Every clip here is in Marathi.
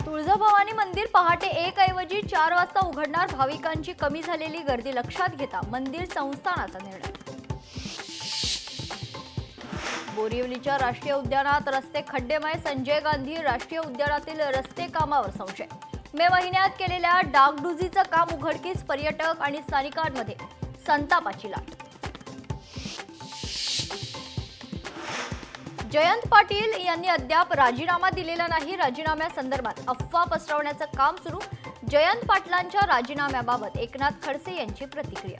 तुळजाभवानी मंदिर पहाटे 1 ऐवजी 4 वाजता उघडणार. भाविकांची कमी झालेली गर्दी लक्षात घेता मंदिर संस्थानाचा निर्णय. बोरिवलीच्या राष्ट्रीय उद्यानात रस्ते खड्डेमय. संजय गांधी राष्ट्रीय उद्यानातील रस्ते कामावर संशय. मे महिन्यात केलेल्या डागडुजीचं काम उघडकीस. पर्यटक आणि स्थानिकांमध्ये संतापाची लाट. जयंत पाटील यांनी अद्याप राजीनामा दिलेला नाही. राजीनाम्यासंदर्भात अफवा पसरवण्याचं काम सुरू. जयंत पाटलांच्या राजीनाम्याबाबत एकनाथ खडसे यांची प्रतिक्रिया.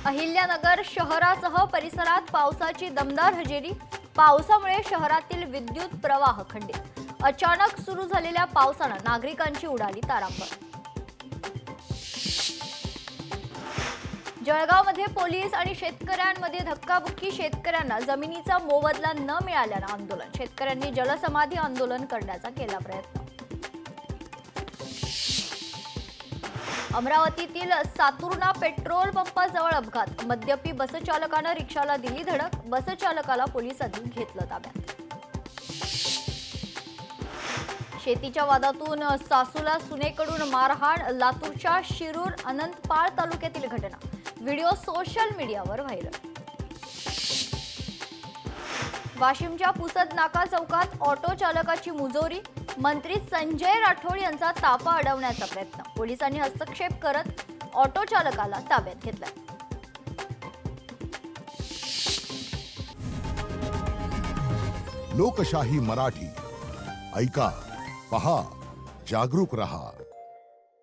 अहिल्यानगर शहरासह परिसरात पावसाची दमदार हजेरी. पावसामुळे शहरातील विद्युत प्रवाह खंडित. अचानक सुरू झालेल्या पावसानं नागरिकांची उडाली तारांबळ. जळगावमध्ये पोलीस आणि शेतकऱ्यांमध्ये धक्काबुक्की. शेतकऱ्यांना जमिनीचा मोबदला न मिळाल्यानं आंदोलन. शेतकऱ्यांनी जलसमाधी आंदोलन करण्याचा केला प्रयत्न. अमरावतीतील सातुर्णा पेट्रोल पंपाजवळ अपघात. मद्यपी बसचालकानं रिक्षाला दिली धडक. बसचालकाला पोलिसांनी घेतलं ताब्यात. शेतीच्या वादातून सासूला सुनेकडून मारहाण. लातूरच्या शिरूर अनंतपाळ तालुक्यातील घटना. व्हिडिओ सोशल मीडियावर व्हायरल. वाशिमच्या पुसद नाका चौकात ऑटो चालकाची मुजोरी. मंत्री संजय राठोड यांचा ताफा अडवण्याचा प्रयत्न. पोलिसांनी हस्तक्षेप करत ऑटो चालकाला ताब्यात घेतला. लोकशाही मराठी ऐका, पहा, जागरूक रहा.